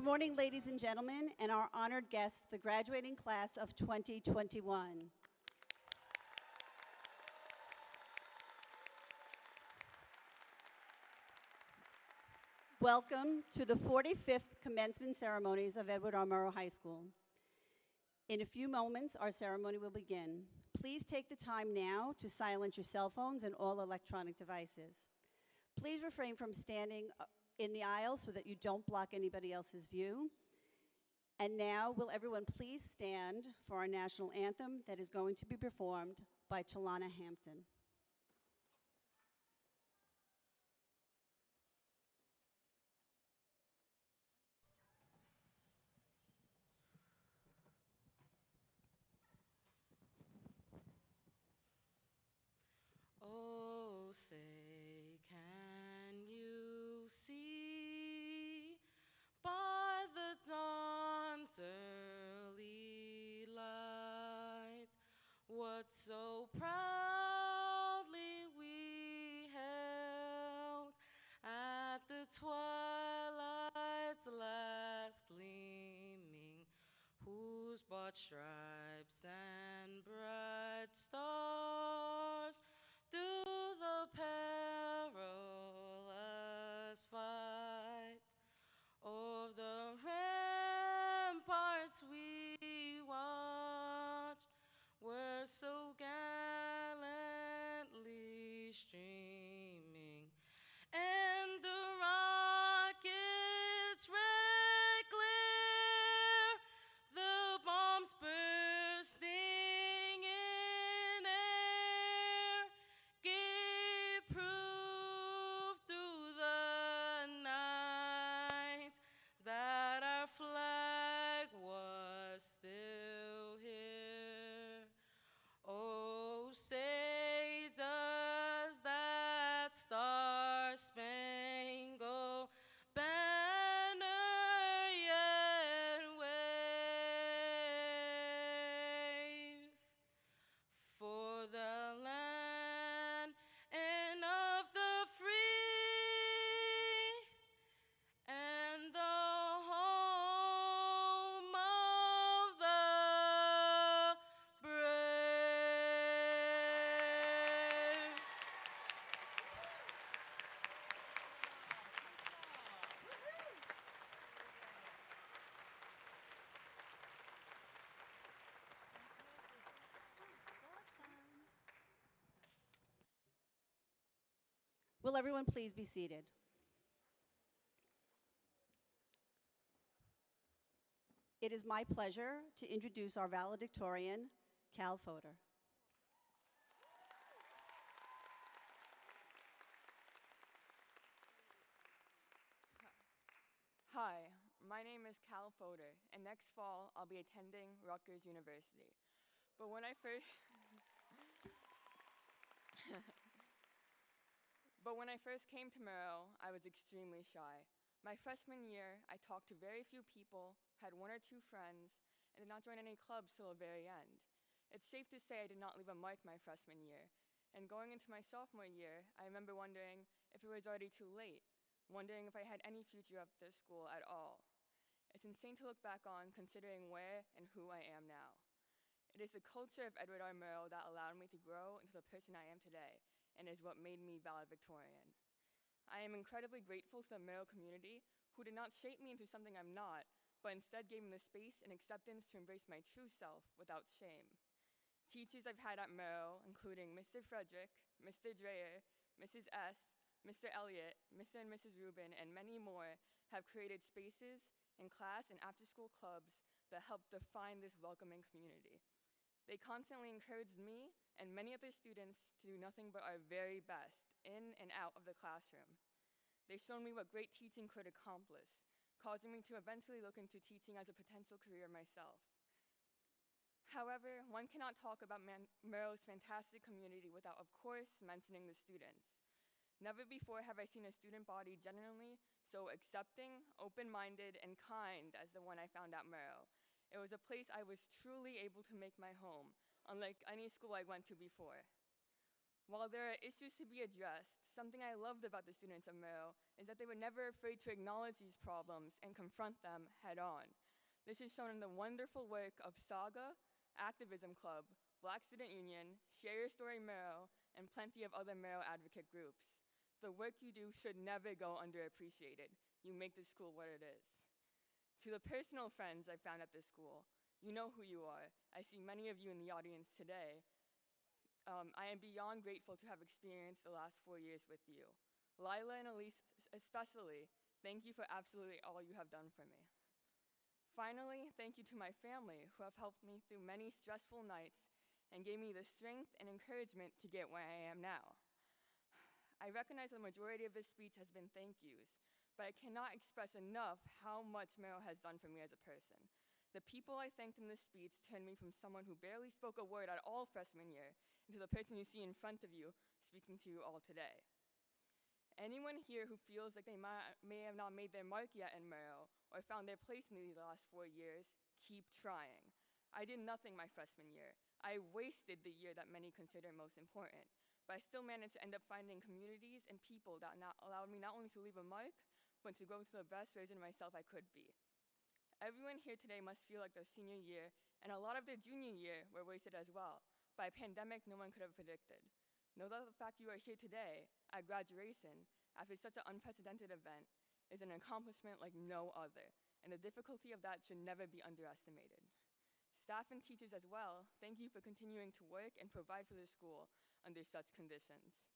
morning, ladies and gentlemen, and our honored guests, the graduating class of 2021. Welcome to the 45th commencement ceremonies of Edward R. Murrow High School. In a few moments, our ceremony will begin. Please take the time now to silence your cell phones and all electronic devices. Please refrain from standing in the aisle so that you don't block anybody else's view. And now, will everyone please stand for our national anthem that is going to be performed by Chalana Hampton. Oh, say, can you see by the dawn's early light what so proudly we held at the twilight's last gleaming, whose broad stripes and bright stars through the perilous fight of the ramparts we watched were so gallantly streaming, and the rockets' red glare, the bombs bursting in air, gave proof through the night that our flag was still here. Oh, say does that star-spangled banner yet wave for the land and of the free and the home of the brave. Will everyone please be seated? It is my pleasure to introduce our valedictorian, Cal Fodor. Hi, my name is Cal Fodor, and next fall I'll be attending Rutgers University. But when I first came to Murrow, I was extremely shy. My freshman year, I talked to very few people, had one or two friends, and did not join any clubs till the very end. It's safe to say I did not leave a mark my freshman year. And going into my sophomore year, I remember wondering if it was already too late, wondering if I had any future after school at all. It's insane to look back on, considering where and who I am now. It is the culture of Edward R. Murrow that allowed me to grow into the person I am today, and is what made me valedictorian. I am incredibly grateful to the Murrow community, who did not shape me into something I'm not, but instead gave me the space and acceptance to embrace my true self without shame. Teachers I've had at Murrow, including Mr. Frederick, Mr. Dreyer, Mrs. S., Mr. Elliott, Mr. and Mrs. Rubin, and many more, have created spaces in class and after-school clubs that help define this welcoming community. They constantly encouraged me and many other students to do nothing but our very best in and out of the classroom. They showed me what great teaching could accomplish, causing me to eventually look into teaching as a potential career myself. However, one cannot talk about Murrow's fantastic community without, of course, mentioning the students. Never before have I seen a student body genuinely so accepting, open-minded, and kind as the one I found at Murrow. It was a place I was truly able to make my home, unlike any school I went to before. While there are issues to be addressed, something I loved about the students of Murrow is that they were never afraid to acknowledge these problems and confront them head on. This is shown in the wonderful work of Saga, Activism Club, Black Student Union, Share Your Story Murrow, and plenty of other Murrow advocate groups. The work you do should never go underappreciated. You make the school what it is. To the personal friends I found at this school, you know who you are. I see many of you in the audience today. I am beyond grateful to have experienced the last 4 years with you. Lila and Elise especially, thank you for absolutely all you have done for me. Finally, thank you to my family who have helped me through many stressful nights and gave me the strength and encouragement to get where I am now. I recognize the majority of this speech has been thank yous, but I cannot express enough how much Murrow has done for me as a person. The people I thanked in this speech turned me from someone who barely spoke a word at all freshman year into the person you see in front of you speaking to you all today. Anyone here who feels like they may have not made their mark yet in Murrow or found their place in these last 4 years, keep trying. I did nothing my freshman year. I wasted the year that many consider most important, but I still managed to end up finding communities and people that allowed me not only to leave a mark, but to grow to the best version of myself I could be. Everyone here today must feel like their senior year and a lot of their junior year were wasted as well, by a pandemic no one could have predicted. Know that the fact you are here today at graduation after such an unprecedented event is an accomplishment like no other, and the difficulty of that should never be underestimated. Staff and teachers as well, thank you for continuing to work and provide for the school under such conditions.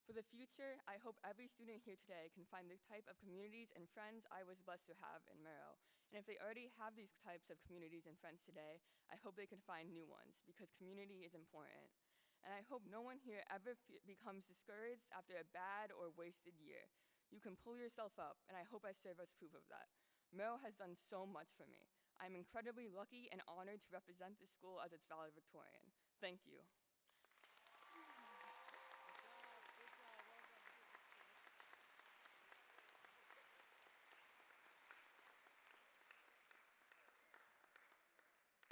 For the future, I hope every student here today can find the type of communities and friends I was blessed to have in Murrow. And if they already have these types of communities and friends today, I hope they can find new ones, because community is important. And I hope no one here ever becomes discouraged after a bad or wasted year. You can pull yourself up, and I hope I serve as proof of that. Murrow has done so much for me. I'm incredibly lucky and honored to represent this school as its valedictorian. Thank you.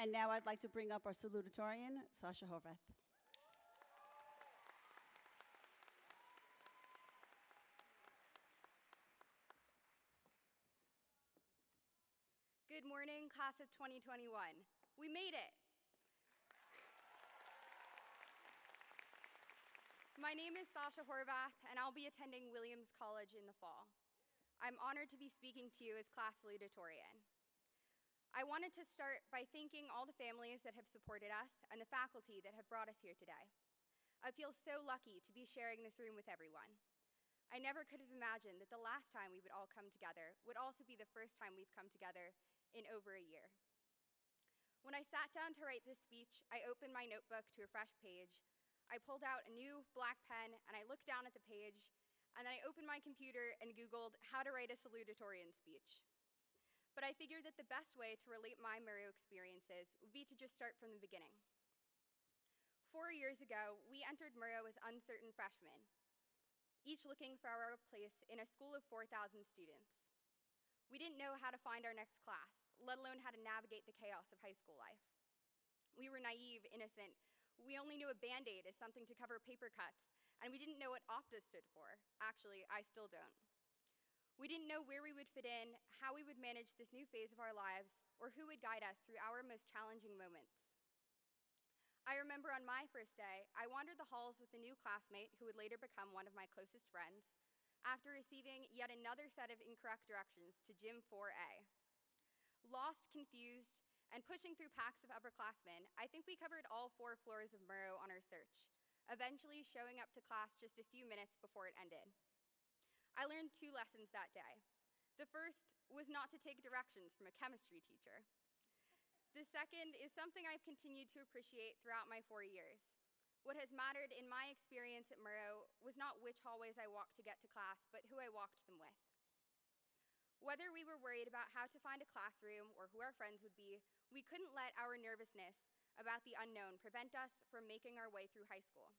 And now I'd like to bring up our salutatorian, Sasha Horvath. Good morning, class of 2021. We made it. My name is Sasha Horvath, and I'll be attending Williams College in the fall. I'm honored to be speaking to you as class salutatorian. I wanted to start by thanking all the families that have supported us and the faculty that have brought us here today. I feel so lucky to be sharing this room with everyone. I never could have imagined that the last time we would all come together would also be the first time we've come together in over a year. When I sat down to write this speech, I opened my notebook to a fresh page. I pulled out a new black pen and I looked down at the page, and then I opened my computer and Googled how to write a salutatorian speech. But I figured that the best way to relate my Murrow experiences would be to just start from the beginning. 4 years ago, we entered Murrow as uncertain freshmen, each looking for our place in a school of 4,000 students. We didn't know how to find our next class, let alone how to navigate the chaos of high school life. We were naive, innocent. We only knew a Band-Aid as something to cover paper cuts, and we didn't know what Opta stood for. Actually, I still don't. We didn't know where we would fit in, how we would manage this new phase of our lives, or who would guide us through our most challenging moments. I remember on my first day, I wandered the halls with a new classmate who would later become one of my closest friends, after receiving yet another set of incorrect directions to Gym 4A. Lost, confused, and pushing through packs of upperclassmen, I think we covered all 4 floors of Murrow on our search, eventually showing up to class just a few minutes before it ended. I learned 2 lessons that day. The first was not to take directions from a chemistry teacher. The second is something I've continued to appreciate throughout my 4 years. What has mattered in my experience at Murrow was not which hallways I walked to get to class, but who I walked them with. Whether we were worried about how to find a classroom or who our friends would be, we couldn't let our nervousness about the unknown prevent us from making our way through high school.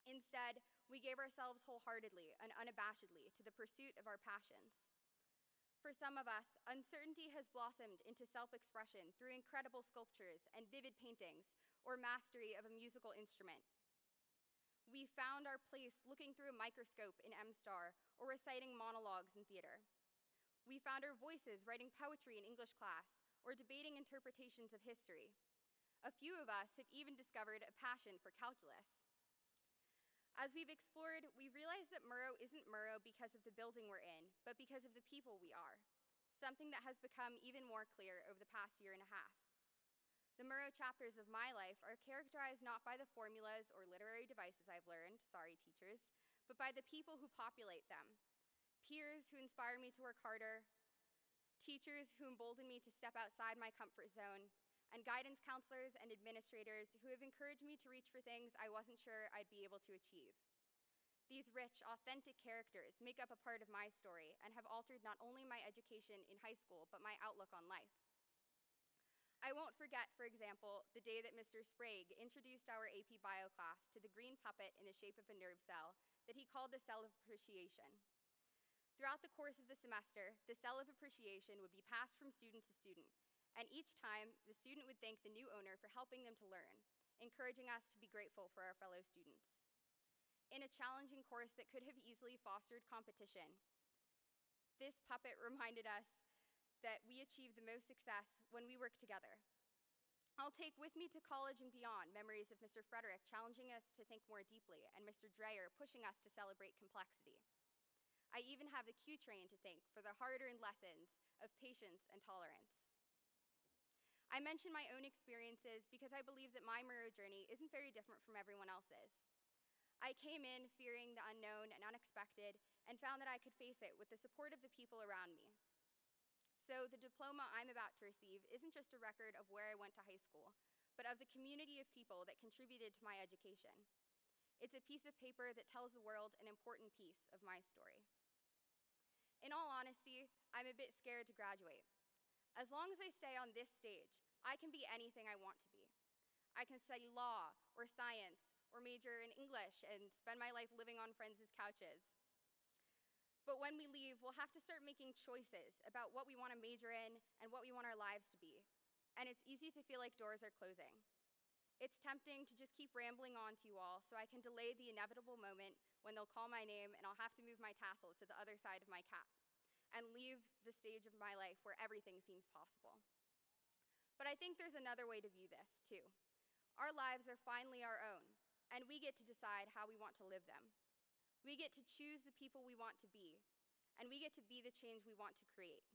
Instead, we gave ourselves wholeheartedly and unabashedly to the pursuit of our passions. For some of us, uncertainty has blossomed into self-expression through incredible sculptures and vivid paintings or mastery of a musical instrument. We found our place looking through a microscope in M-Star or reciting monologues in theater. We found our voices writing poetry in English class or debating interpretations of history. A few of us have even discovered a passion for calculus. As we've explored, we realized that Murrow isn't Murrow because of the building we're in, but because of the people we are, something that has become even more clear over the past year and a half. The Murrow chapters of my life are characterized not by the formulas or literary devices I've learned, sorry teachers, but by the people who populate them. Peers who inspire me to work harder, teachers who embolden me to step outside my comfort zone, and guidance counselors and administrators who have encouraged me to reach for things I wasn't sure I'd be able to achieve. These rich, authentic characters make up a part of my story and have altered not only my education in high school, but my outlook on life. I won't forget, for example, the day that Mr. Sprague introduced our AP Bio class to the green puppet in the shape of a nerve cell that he called the Cell of Appreciation. Throughout the course of the semester, the Cell of Appreciation would be passed from student to student, and each time, the student would thank the new owner for helping them to learn, encouraging us to be grateful for our fellow students. In a challenging course that could have easily fostered competition, this puppet reminded us that we achieve the most success when we work together. I'll take with me to college and beyond memories of Mr. Frederick challenging us to think more deeply and Mr. Dreyer pushing us to celebrate complexity. I even have the Q train to thank for the hard-earned lessons of patience and tolerance. I mention my own experiences because I believe that my Murrow journey isn't very different from everyone else's. I came in fearing the unknown and unexpected and found that I could face it with the support of the people around me. So the diploma I'm about to receive isn't just a record of where I went to high school, but of the community of people that contributed to my education. It's a piece of paper that tells the world an important piece of my story. In all honesty, I'm a bit scared to graduate. As long as I stay on this stage, I can be anything I want to be. I can study law or science or major in English and spend my life living on friends' couches. But when we leave, we'll have to start making choices about what we want to major in and what we want our lives to be. And it's easy to feel like doors are closing. It's tempting to just keep rambling on to you all so I can delay the inevitable moment when they'll call my name and I'll have to move my tassels to the other side of my cap and leave the stage of my life where everything seems possible. But I think there's another way to view this, too. Our lives are finally our own, and we get to decide how we want to live them. We get to choose the people we want to be, and we get to be the change we want to create.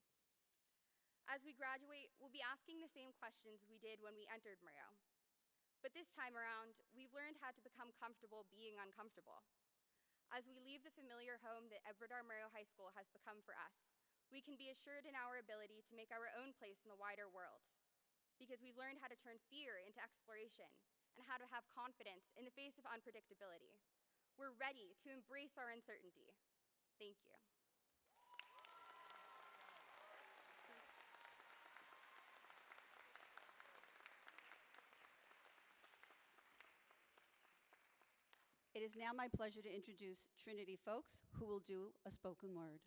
As we graduate, we'll be asking the same questions we did when we entered Murrow. But this time around, we've learned how to become comfortable being uncomfortable. As we leave the familiar home that Edward R. Murrow High School has become for us, we can be assured in our ability to make our own place in the wider world, because we've learned how to turn fear into exploration and how to have confidence in the face of unpredictability. We're ready to embrace our uncertainty. Thank you. It is now my pleasure to introduce Trinity folks, who will do a spoken word.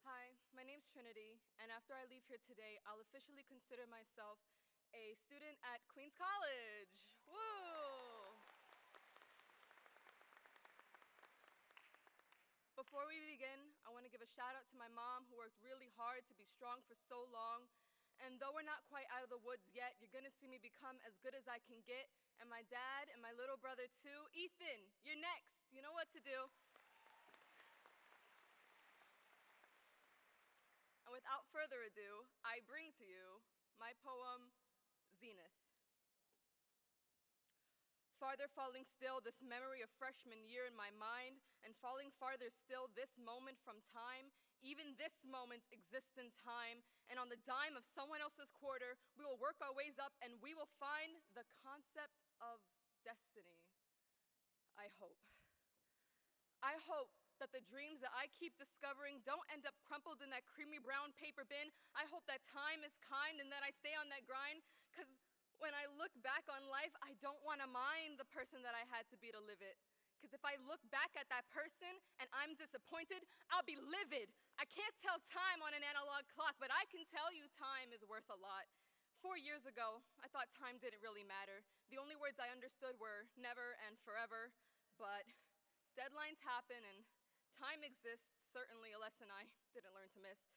Hi, my name's Trinity, and after I leave here today, I'll officially consider myself a student at Queens College. Woo! Before we begin, I want to give a shout out to my mom, who worked really hard to be strong for so long. And though we're not quite out of the woods yet, you're gonna see me become as good as I can get. And my dad and my little brother too. Ethan, you're next. You know what to do. And without further ado, I bring to you my poem, Zenith. Farther falling still, this memory of freshman year in my mind, and falling farther still, this moment from time, even this moment exists in time, and on the dime of someone else's quarter, we will work our ways up and we will find the concept of destiny. I hope. I hope that the dreams that I keep discovering don't end up crumpled in that creamy brown paper bin. I hope that time is kind and that I stay on that grind, because when I look back on life, I don't want to mind the person that I had to be to live it. Because if I look back at that person and I'm disappointed, I'll be livid. I can't tell time on an analog clock, but I can tell you time is worth a lot. 4 years ago, I thought time didn't really matter. The only words I understood were never and forever, but deadlines happen and time exists, certainly a lesson I didn't learn to miss.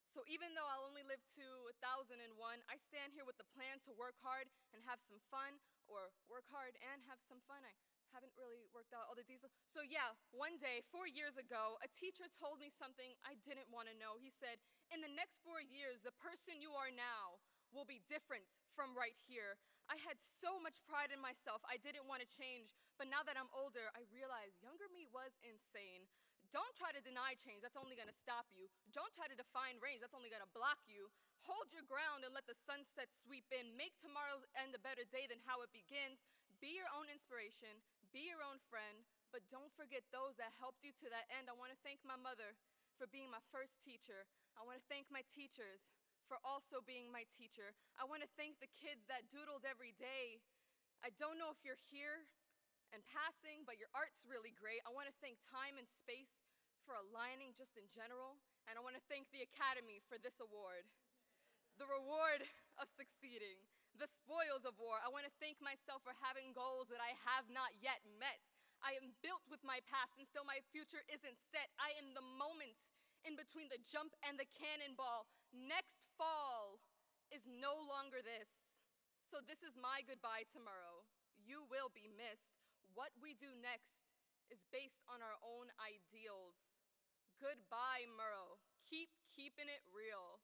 So even though I'll only live to 1,001, I stand here with the plan to work hard and have some fun, or work hard and have some fun. I haven't really worked out all the details. So yeah, one day, 4 years ago, a teacher told me something I didn't want to know. He said, in the next 4 years, the person you are now will be different from right here. I had so much pride in myself, I didn't want to change. But now that I'm older, I realize younger me was insane. Don't try to deny change, that's only gonna stop you. Don't try to define range, that's only gonna block you. Hold your ground and let the sunset sweep in. Make tomorrow's end a better day than how it begins. Be your own inspiration, be your own friend, but don't forget those that helped you to that end. I wanna thank my mother for being my first teacher. I wanna thank my teachers for also being my teacher. I wanna thank the kids that doodled every day. I don't know if you're here and passing, but your art's really great. I wanna thank time and space for aligning just in general, and I wanna thank the Academy for this award. The reward of succeeding, the spoils of war. I wanna thank myself for having goals that I have not yet met. I am built with my past and still my future isn't set. I am the moment in between the jump and the cannonball. Next fall is no longer this. So this is my goodbye to Murrow. You will be missed. What we do next is based on our own ideals. Goodbye, Murrow. Keep keeping it real.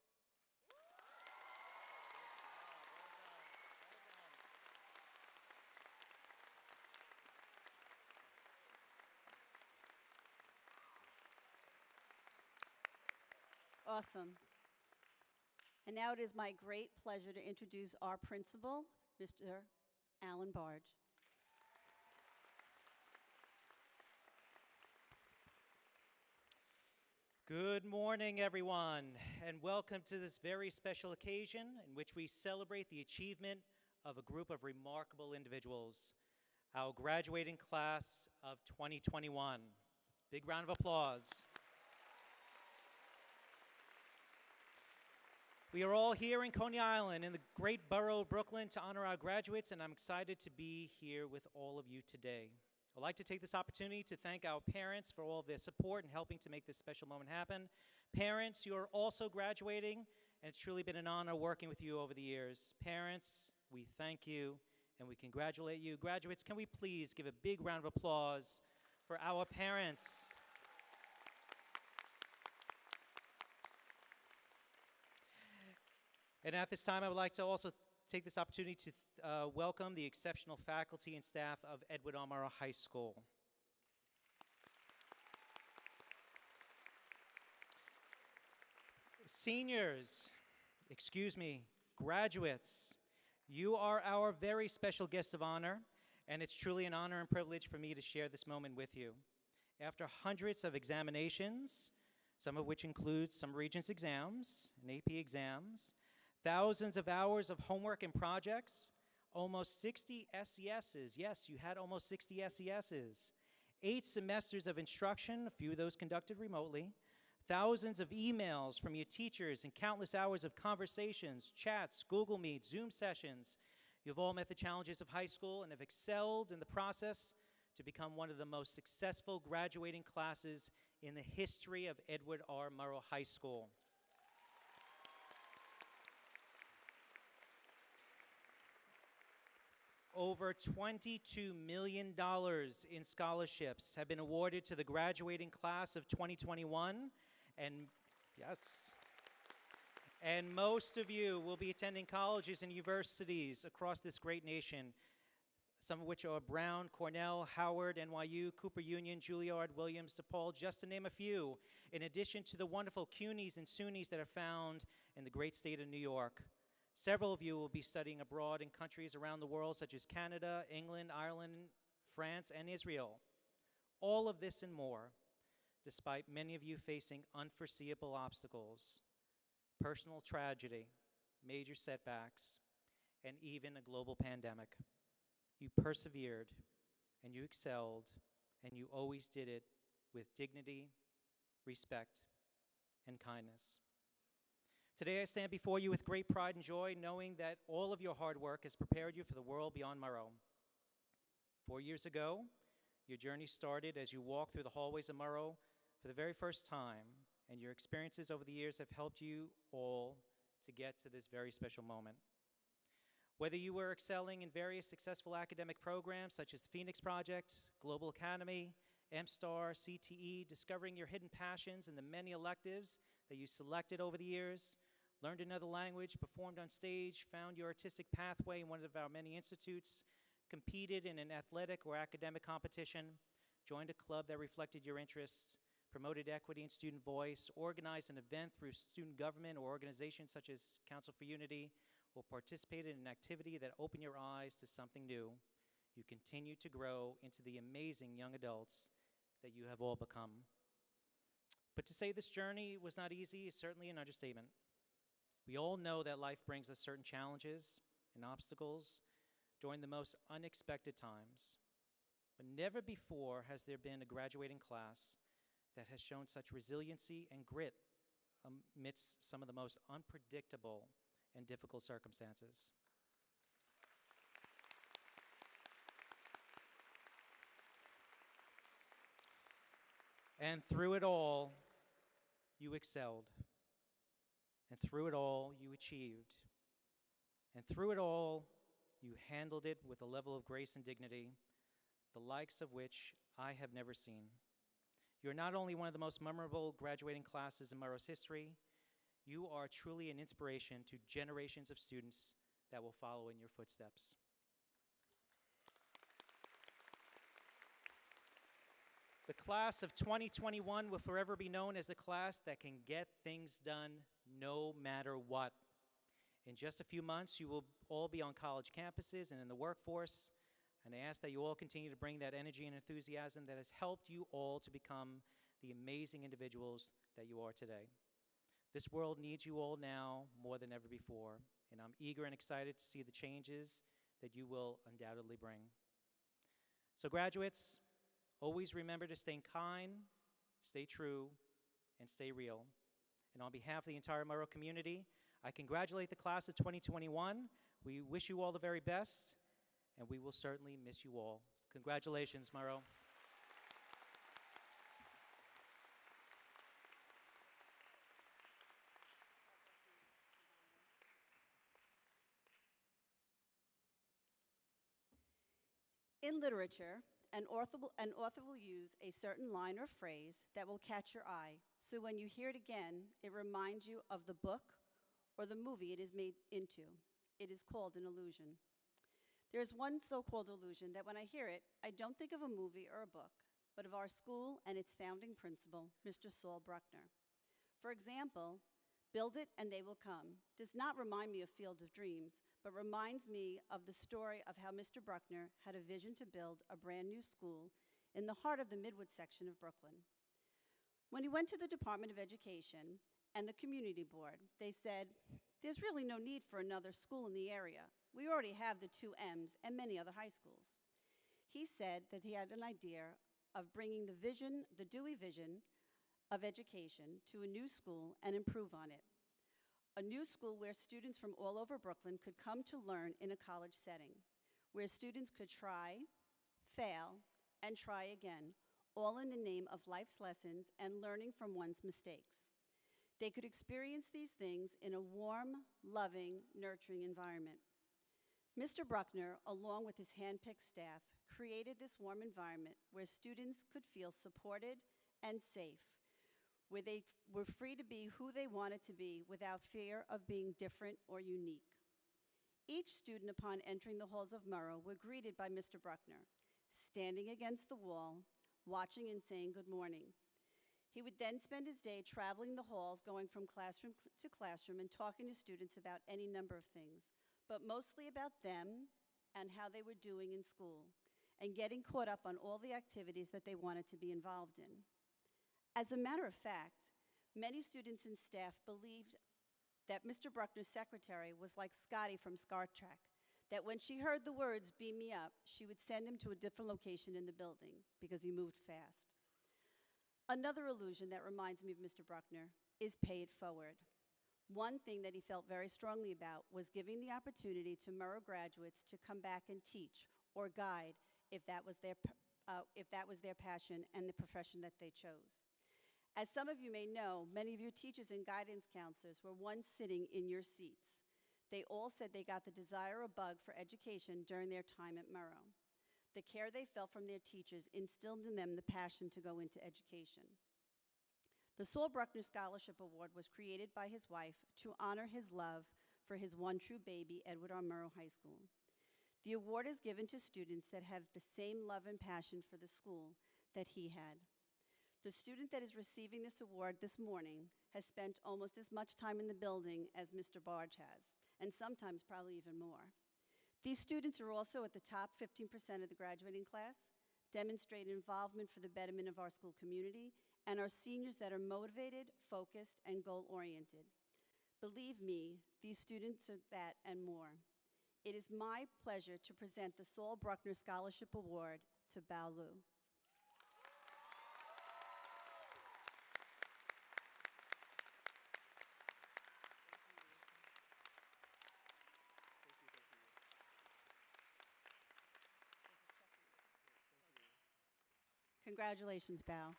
Awesome. And now it is my great pleasure to introduce our principal, Mr. Alan Barge. Good morning, everyone, and welcome to this very special occasion in which we celebrate the achievement of a group of remarkable individuals, our graduating class of 2021. Big round of applause. We are all here in Coney Island in the great borough of Brooklyn to honor our graduates, and I'm excited to be here with all of you today. I'd like to take this opportunity to thank our parents for all of their support and helping to make this special moment happen. Parents, you are also graduating, and it's truly been an honor working with you over the years. Parents, we thank you and we congratulate you. Graduates, can we please give a big round of applause for our parents? And at this time, I would like to also take this opportunity to welcome the exceptional faculty and staff of Edward R. Murrow High School. Seniors, graduates, you are our very special guest of honor, and it's truly an honor and privilege for me to share this moment with you. After hundreds of examinations, some of which include some Regents exams and AP exams, thousands of hours of homework and projects, almost 60 SESs. Yes, you had almost 60 SESs. 8 semesters of instruction, a few of those conducted remotely, thousands of emails from your teachers and countless hours of conversations, chats, Google Meet, Zoom sessions. You've all met the challenges of high school and have excelled in the process to become one of the most successful graduating classes in the history of Edward R. Murrow High School. Over $22 million in scholarships have been awarded to the graduating class of 2021, and yes, and most of you will be attending colleges and universities across this great nation, some of which are Brown, Cornell, Howard, NYU, Cooper Union, Juilliard, Williams, DePaul, just to name a few, in addition to the wonderful CUNYs and SUNYs that are found in the great state of New York. Several of you will be studying abroad in countries around the world such as Canada, England, Ireland, France, and Israel. All of this and more, despite many of you facing unforeseeable obstacles, personal tragedy, major setbacks, and even a global pandemic. You persevered, and you excelled, and you always did it with dignity, respect, and kindness. Today I stand before you with great pride and joy, knowing that all of your hard work has prepared you for the world beyond Murrow. 4 years ago, your journey started as you walked through the hallways of Murrow for the very first time, and your experiences over the years have helped you all to get to this very special moment. Whether you were excelling in various successful academic programs such as the Phoenix Project, Global Academy, MSTAR, CTE, discovering your hidden passions and the many electives that you selected over the years, learned another language, performed on stage, found your artistic pathway in one of our many institutes, competed in an athletic or academic competition, joined a club that reflected your interests, promoted equity and student voice, organized an event through student government or organizations such as Council for Unity, or participated in an activity that opened your eyes to something new, you continue to grow into the amazing young adults that you have all become. But to say this journey was not easy is certainly an understatement. We all know that life brings us certain challenges and obstacles during the most unexpected times. But never before has there been a graduating class that has shown such resiliency and grit amidst some of the most unpredictable and difficult circumstances. And through it all, you excelled. And through it all, you achieved. And through it all, you handled it with a level of grace and dignity, the likes of which I have never seen. You're not only one of the most memorable graduating classes in Murrow's history, you are truly an inspiration to generations of students that will follow in your footsteps. The class of 2021 will forever be known as the class that can get things done no matter what. In just a few months, you will all be on college campuses and in the workforce, and I ask that you all continue to bring that energy and enthusiasm that has helped you all to become the amazing individuals that you are today. This world needs you all now more than ever before, and I'm eager and excited to see the changes that you will undoubtedly bring. So graduates, always remember to stay kind, stay true, and stay real. And on behalf of the entire Murrow community, I congratulate the class of 2021. We wish you all the very best, and we will certainly miss you all. Congratulations, Murrow. In literature, an author will use a certain line or phrase that will catch your eye, so when you hear it again, it reminds you of the book or the movie it is made into. It is called an illusion. There is one so-called illusion that when I hear it, I don't think of a movie or a book, but of our school and its founding principal, Mr. Saul Bruckner. For example, "Build it and they will come" does not remind me of Field of Dreams, but reminds me of the story of how Mr. Bruckner had a vision to build a brand new school in the heart of the Midwood section of Brooklyn. When he went to the Department of Education and the Community Board, they said, "There's really no need for another school in the area. We already have the 2 M's and many other high schools." He said that he had an idea of bringing the Dewey vision of education to a new school and improve on it. A new school where students from all over Brooklyn could come to learn in a college setting, where students could try, fail, and try again, all in the name of life's lessons and learning from one's mistakes. They could experience these things in a warm, loving, nurturing environment. Mr. Bruckner, along with his hand-picked staff, created this warm environment where students could feel supported and safe, where they were free to be who they wanted to be without fear of being different or unique. Each student, upon entering the halls of Murrow, were greeted by Mr. Bruckner, standing against the wall, watching and saying good morning. He would then spend his day traveling the halls, going from classroom to classroom and talking to students about any number of things, but mostly about them and how they were doing in school, and getting caught up on all the activities that they wanted to be involved in. As a matter of fact, many students and staff believed that Mr. Bruckner's secretary was like Scotty from Star Trek, that when she heard the words, "Beam me up," she would send him to a different location in the building because he moved fast. Another illusion that reminds me of Mr. Bruckner is pay it forward. One thing that he felt very strongly about was giving the opportunity to Murrow graduates to come back and teach or guide if that was their passion and the profession that they chose. As some of you may know, many of your teachers and guidance counselors were once sitting in your seats. They all said they got the desire or bug for education during their time at Murrow. The care they felt from their teachers instilled in them the passion to go into education. The Saul Bruckner Scholarship Award was created by his wife to honor his love for his one true baby, Edward R. Murrow High School. The award is given to students that have the same love and passion for the school that he had. The student that is receiving this award this morning has spent almost as much time in the building as Mr. Barge has, and sometimes probably even more. These students are also at the top 15% of the graduating class, demonstrate involvement for the betterment of our school community, and are seniors that are motivated, focused, and goal-oriented. Believe me, these students are that and more. It is my pleasure to present the Saul Bruckner Scholarship Award to Bao Lu. Congratulations, Bao.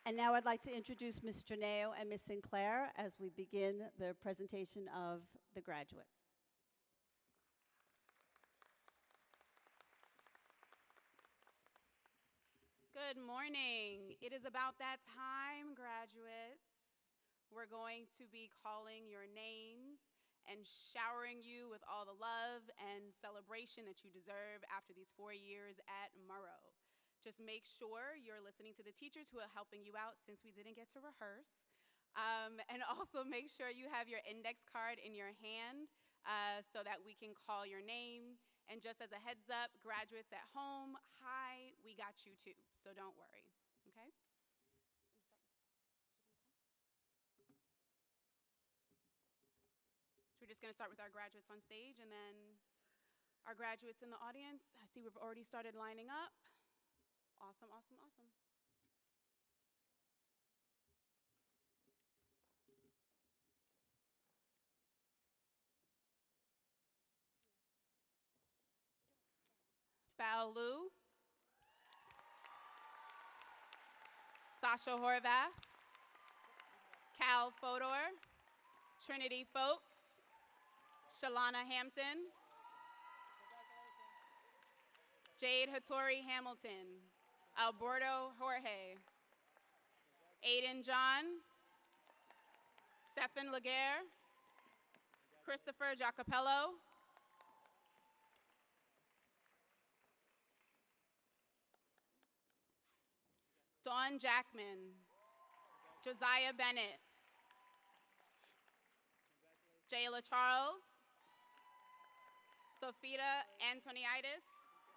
And now I'd like to introduce Ms. Janeo and Ms. Sinclair as we begin the presentation of the graduates. Good morning. It is about that time, graduates. We're going to be calling your names and showering you with all the love and celebration that you deserve after these 4 years at Murrow. Just make sure you're listening to the teachers who are helping you out since we didn't get to rehearse. And also make sure you have your index card in your hand so that we can call your name. And just as a heads up, graduates at home, hi, we got you too, so don't worry, okay? So we're just gonna start with our graduates on stage and then our graduates in the audience. I see we've already started lining up. Awesome, awesome, awesome. Bao Lu, Sasha Horvath, Cal Fodor, Trinity Folks, Shalana Hampton, Jade Hattori Hamilton, Alberto Jorge, Aiden John, Stephen Laguerre, Christopher Jacopello, Dawn Jackman, Josiah Bennett, Jayla Charles, Sofita Antoniadis,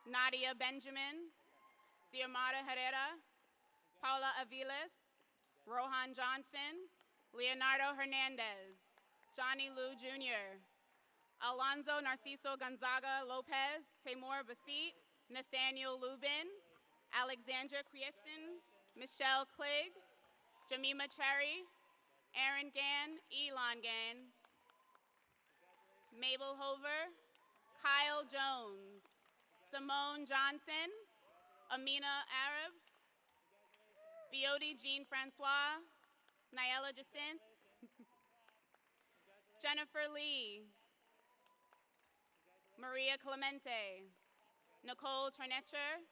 Nadia Benjamin, Xiomara Herrera, Paula Aviles, Rohan Johnson, Leonardo Hernandez, Johnny Lou Jr., Alonzo Narciso Gonzaga Lopez, Tamor Basit, Nathaniel Lubin, Alexandra Criestin, Michelle Cligg, Jamima Cherry, Aaron Gann, Elon Gann, Mabel Hover, Kyle Jones, Simone Johnson, Amina Arab, Bioti Jean Francois, Nyela Jacinth, Jennifer Lee, Maria Clemente, Nicole Trinetcher,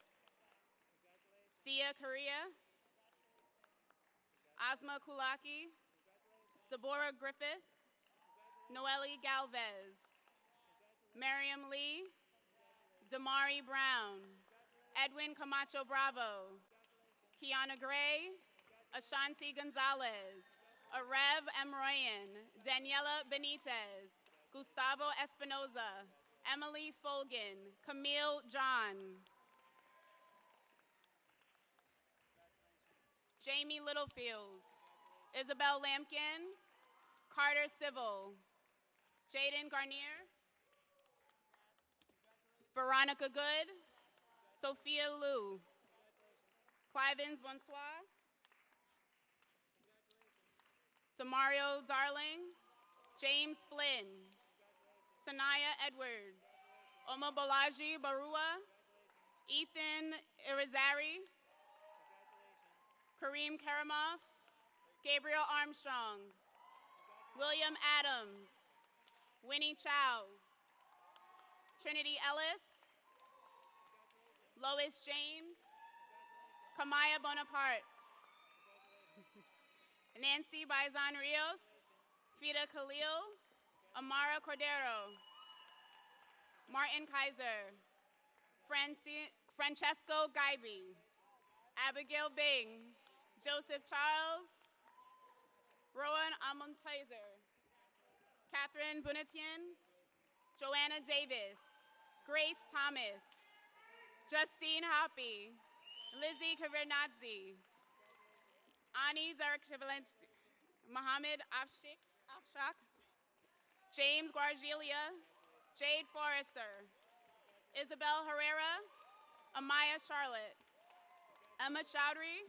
Dia Correa, Asma Kulaki, Deborah Griffith, Noelle Galvez, Miriam Lee, Damari Brown, Edwin Camacho Bravo, Kiana Gray, Ashanti Gonzalez, Arev Emroyan, Daniela Benitez, Gustavo Espinoza, Emily Folgen, Camille John, Jamie Littlefield, Isabel Lampkin, Carter Civil, Jaden Garnier, Veronica Good, Sophia Liu. Clivens Bonsoir. Demario Darling. James Flynn. Tanaya Edwards. Omobolaji Barua. Ethan Irizarry. Kareem Karamov. Gabriel Armstrong. William Adams. Winnie Chow. Trinity Ellis. Lois James. Kamaya Bonaparte. Nancy Baizan Rios. Fida Khalil. Amara Cordero. Martin Kaiser. Francesco Gaibi. Abigail Bing. Joseph Charles. Rowan Amontizer. Catherine Bunatian. Joanna Davis. Grace Thomas. Justine Hoppy. Lizzie Kavernadze. Ani Darkshivalensky. Mohammed Afshak. James Guargelia. Jade Forrester. Isabel Herrera. Amaya Charlotte. Emma Chowdhury.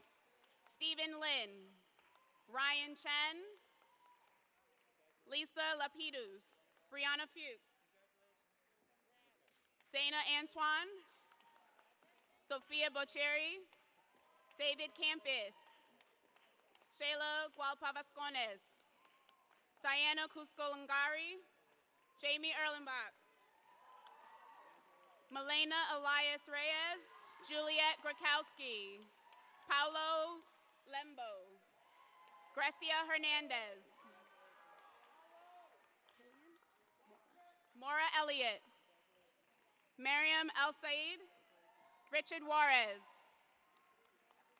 Stephen Lin. Ryan Chen. Lisa Lapidus. Brianna Fuchs. Dana Antoine. Sophia Bocheri. David Campus. Shayla Gualpavascones. Diana Cusco-Lungari. Jamie Erlenbach. Milena Elias Reyes. Juliet Grakowski. Paulo Lembo. Grecia Hernandez. Maura Elliott. Mariam El Said. Richard Juarez.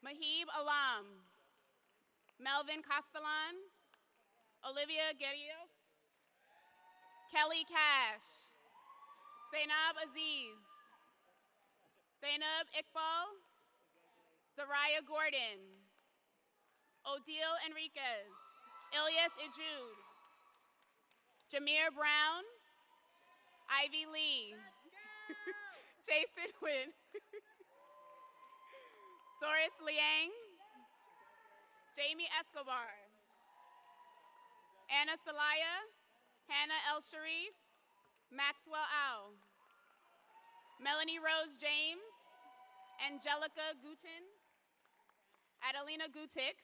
Mahib Alam. Melvin Castellan. Olivia Guerrillos. Kelly Cash. Zainab Aziz. Zainab Iqbal. Zariah Gordon. Odile Enriquez. Ilyas Ijud. Jameer Brown. Ivy Lee. Jason Wynn. Doris Liang. Jamie Escobar. Anna Salaya. Hannah El Sharif. Maxwell Au. Melanie Rose James. Angelica Guten. Adelina Gutik.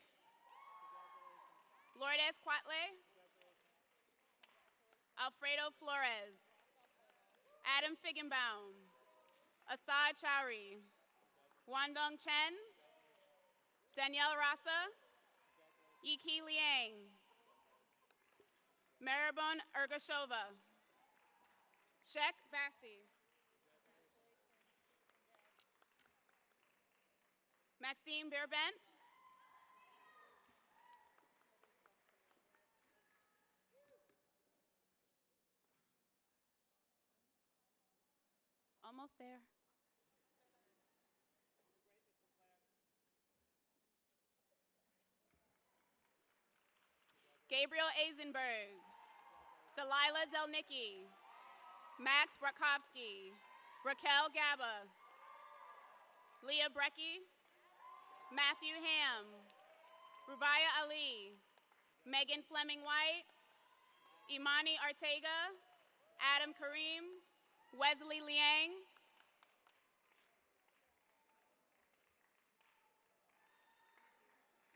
Lourdes Quatle. Alfredo Flores. Adam Figgenbaum. Asad Chowri. Wandong Chen. Danielle Rasa. Yiki Liang. Maribon Ergashova. Shek Bassi. Maxime Berbent. Almost there. Gabriel Eisenberg. Delilah Delnicki. Max Brakowski. Raquel Gaba. Leah Brecky. Matthew Ham. Rubaya Ali. Megan Fleming White. Imani Ortega. Adam Kareem. Wesley Liang.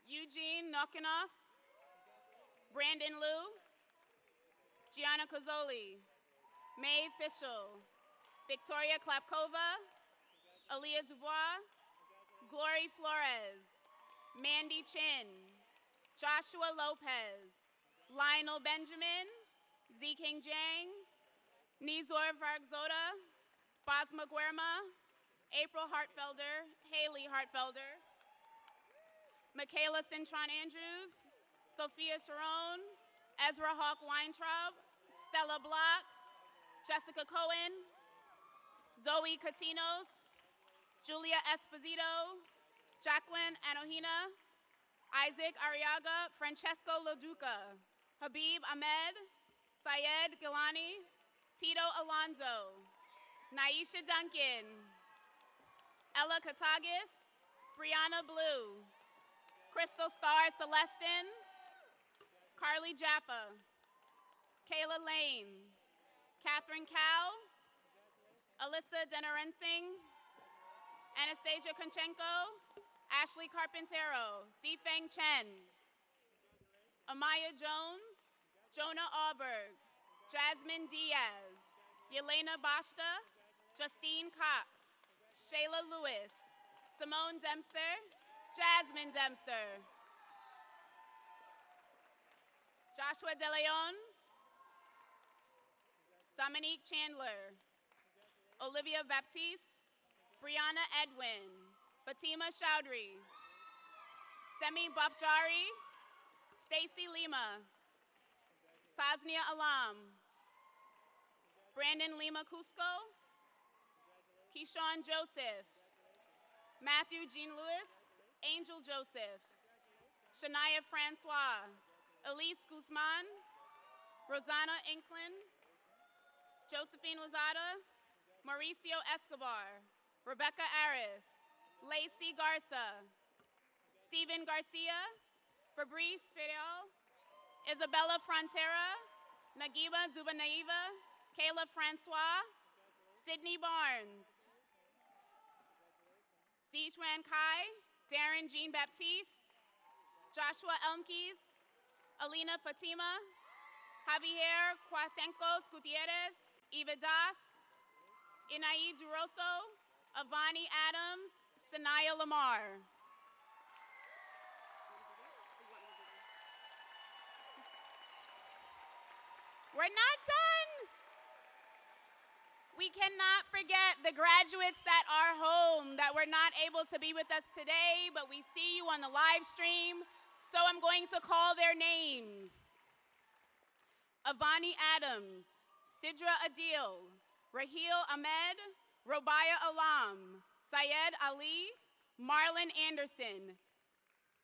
Eugene Nokinoff. Brandon Liu. Gianna Cozzoli. Mae Fischel. Victoria Klapkova. Aaliyah Dubois. Glory Flores. Mandy Chin. Joshua Lopez. Lionel Benjamin. Z. King Jang. Nizor Vargzota. Basma Guerma. April Hartfelder. Haley Hartfelder. Michaela Cintron Andrews. Sophia Sharon. Ezra Hawk Weintraub. Stella Block. Jessica Cohen. Zoe Catinos. Julia Esposito. Jacqueline Anohina. Isaac Arriaga. Francesco Loduca. Habib Ahmed. Syed Gilani. Tito Alonzo. Naisha Duncan. Ella Katagis, Brianna Blue, Crystal Star Celestin, Carly Jappa, Kayla Lane, Catherine Cow, Alyssa Denorensing, Anastasia Konchenko, Ashley Carpintero, Sifeng Chen, Amaya Jones, Jonah Auberg, Jasmine Diaz, Yelena Bashta, Justine Cox, Shayla Lewis, Simone Dempster, Jasmine Dempster, Joshua De Leon, Dominique Chandler, Olivia Baptiste, Brianna Edwin, Fatima Chowdhury, Semi Bafjari, Stacy Lima, Tasnia Alam, Brandon Lima Cusco, Keyshawn Joseph, Matthew Jean Lewis, Angel Joseph, Shania Francois, Elise Guzman, Rosanna Inklin, Josephine Lozada, Mauricio Escobar, Rebecca Aris, Lacey Garza, Stephen Garcia, Fabrice Fidel, Isabella Frontera, Nagiba Dubanaiva, Kayla Francois, Sydney Barnes, Sichuan Kai, Darren Jean Baptiste, Joshua Elmkeys, Alina Fatima, Javier Cuatencos Gutierrez, Eva Das, Inai Duroso, Avani Adams, Sanaya Lamar. We're not done. We cannot forget the graduates that are home, that were not able to be with us today, but we see you on the live stream, so I'm going to call their names. Avani Adams, Sidra Adil, Raheel Ahmed, Robaya Alam, Syed Ali, Marlon Anderson,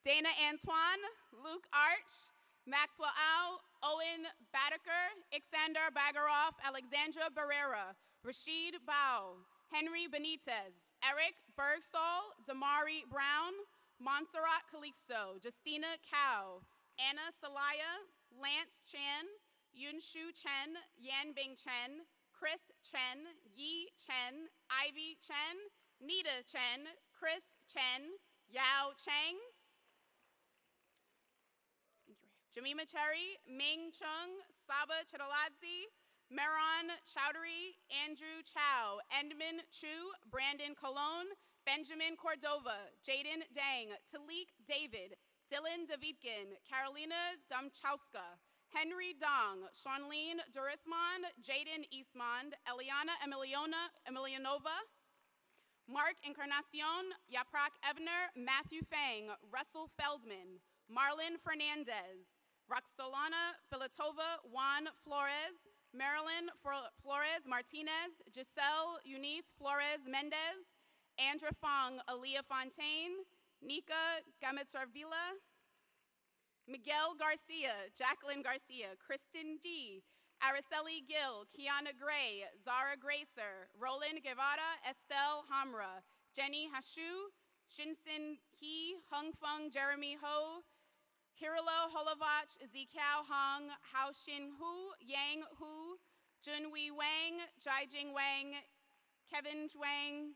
Dana Antoine, Luke Arch, Maxwell Au, Owen Badaker, Ixander Bagaroff, Alexandra Barrera, Rashid Bao, Henry Benitez, Eric Bergstall, Damari Brown, Montserrat Calixto, Justina Cow, Anna Salaya, Lance Chan, Yunshu Chen, Yanbing Chen, Chris Chen, Yi Chen, Ivy Chen, Nita Chen, Chris Chen, Yao Cheng, Jamima Cherry, Ming Chung, Saba Chitaladze, Meron Chowdhury, Andrew Chow, Endman Chu, Brandon Colon, Benjamin Cordova, Jaden Dang, Talik David, Dylan Davidkin, Carolina Domchowska, Henry Dong, Shawnleen Durismond, Jaden Eastmond, Eliana Emilianova, Mark Encarnacion, Yaprak Ebner, Matthew Fang, Russell Feldman, Marlon Fernandez, Roxolana Filatova, Juan Flores, Marilyn Flores Martinez, Giselle Eunice Flores Mendez, Andra Fong, Aaliyah Fontaine, Nika Gamitsarvila, Miguel Garcia, Jacqueline Garcia, Kristen D, Araceli Gill, Kiana Gray, Zara Gracer, Roland Guevara, Estelle Hamra, Jenny Hashu, Shinsin He, Hung Feng Jeremy Ho, Kirilo Holovach, Zikiao Hong, Hao Xin Hu, Yang Hu, Junhui Wang, Jiajing Wang, Kevin Zhuang,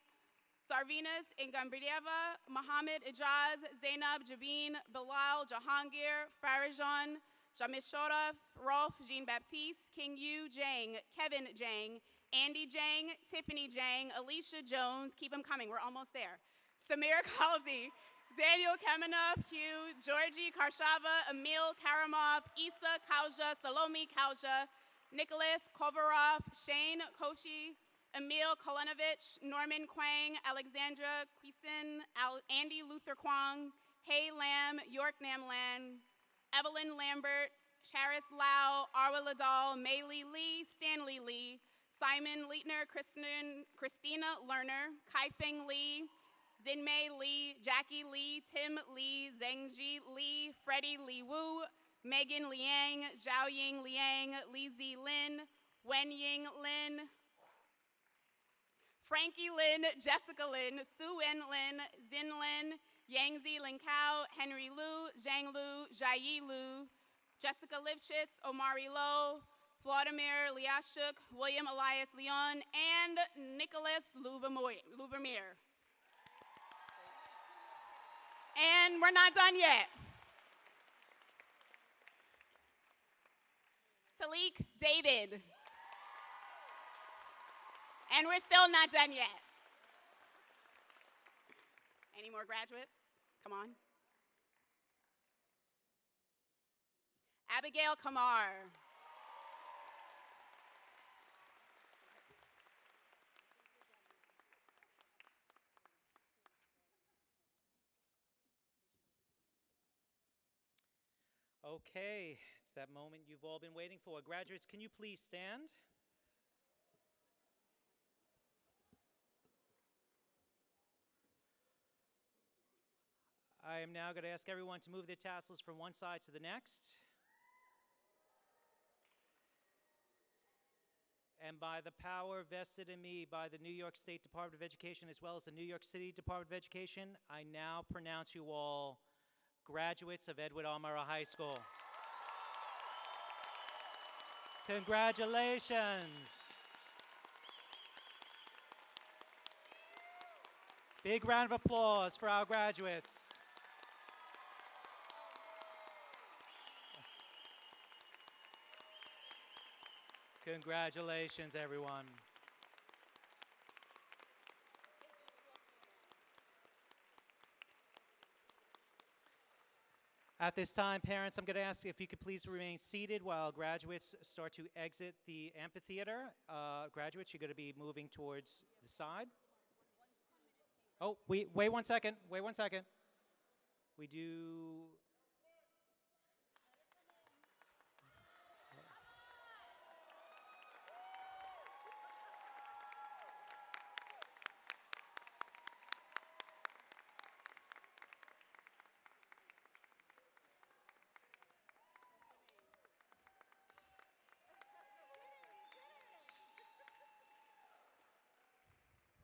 Sarvinas Ingambrieva, Mohammed Ijaz, Zainab Jabin, Bilal Jahangir, Farajan, Jamishorov, Rolf Jean Baptiste, King Yu Jang, Kevin Jang, Andy Jang, Tiffany Jang, Alicia Jones, keep them coming, we're almost there, Samir Khaldi, Daniel Kamenov, Hugh, Georgie Karshava, Emil Karamov, Isa Kauja, Salome Kauja, Nicholas Kovarov, Shane Koshi, Emil Kolonovich, Norman Kwang, Alexandra Quisen, Andy Luther Kwong, Hay Lam, York Namlan, Evelyn Lambert, Charis Lau, Arwa Ladal, Mei Li Lee, Stanley Lee, Simon Leitner, Christina Lerner, Kaifeng Lee, Zinmei Lee, Jackie Lee, Tim Lee, Zhengji Lee, Freddie Li Wu, Megan Liang, Zhaoying Liang, Li Zi Lin, Wen Ying Lin, Frankie Lin, Jessica Lin, Sue En Lin, Zin Lin, Yangzi Lin Kao, Henry Liu, Zhang Liu, Jai Liu, Jessica Lipschitz, Omari Lowe, Vladimir Liashuk, William Elias Leon, and Nicholas Lubermere. And we're not done yet. Talik David. And we're still not done yet. Any more graduates? Come on. Abigail Kamar. Okay, it's that moment you've all been waiting for. Graduates, can you please stand? I am now going to ask everyone to move their tassels from one side to the next. And by the power vested in me by the New York State Department of Education as well as the New York City Department of Education, I now pronounce you all graduates of Edward R. Murrow High School. Congratulations. Big round of applause for our graduates. Congratulations, everyone. At this time, parents, I'm going to ask if you could please remain seated while graduates start to exit the amphitheater. Graduates, you're going to be moving towards the side. Oh, wait 1 second. Wait 1 second. We do...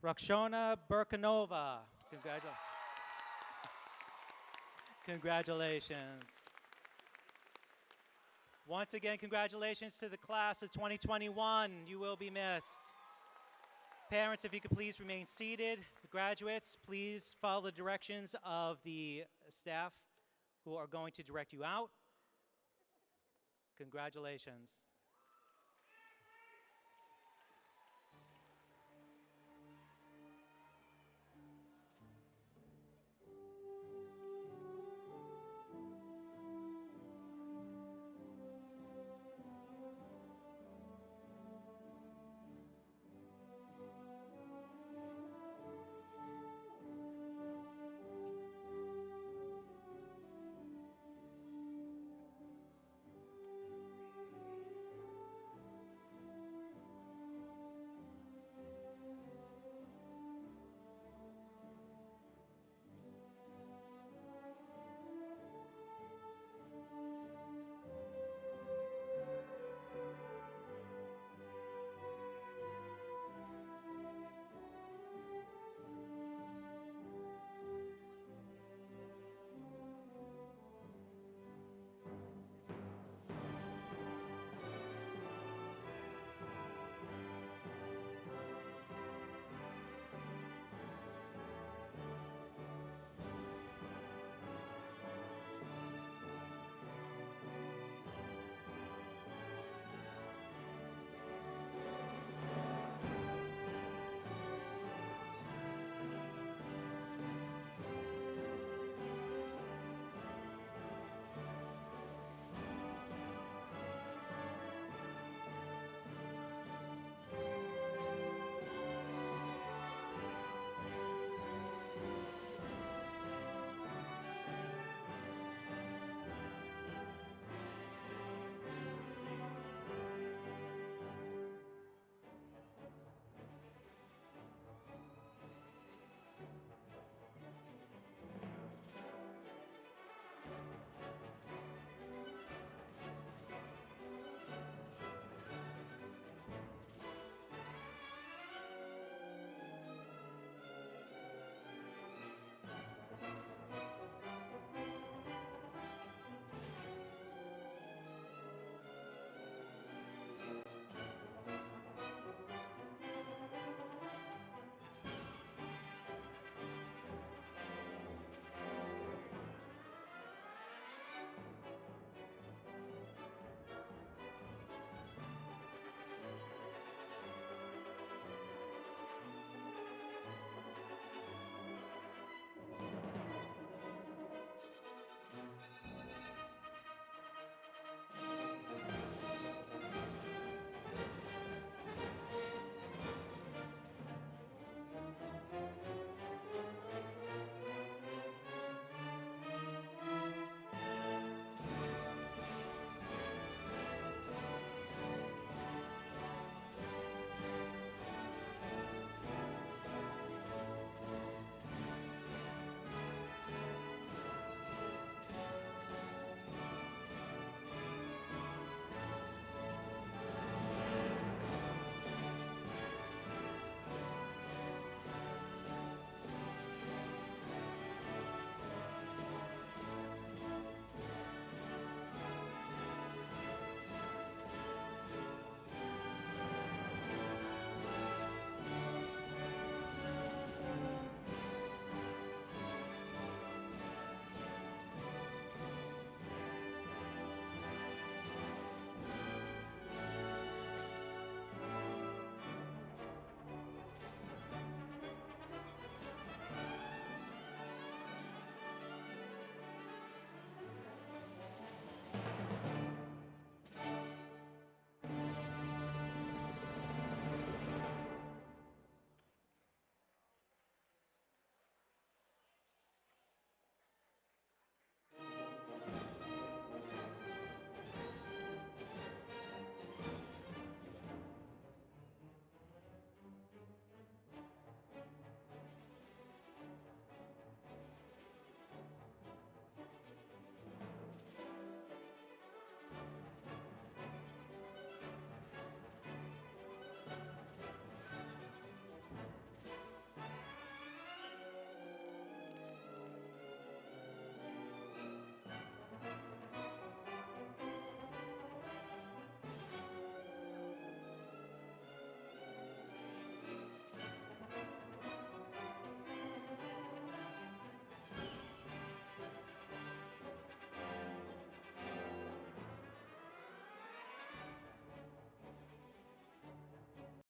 Rakshona Burkanova. Congratulations. Once again, congratulations to the class of 2021. You will be missed. Parents, if you could please remain seated. Graduates, please follow the directions of the staff who are going to direct you out. Congratulations.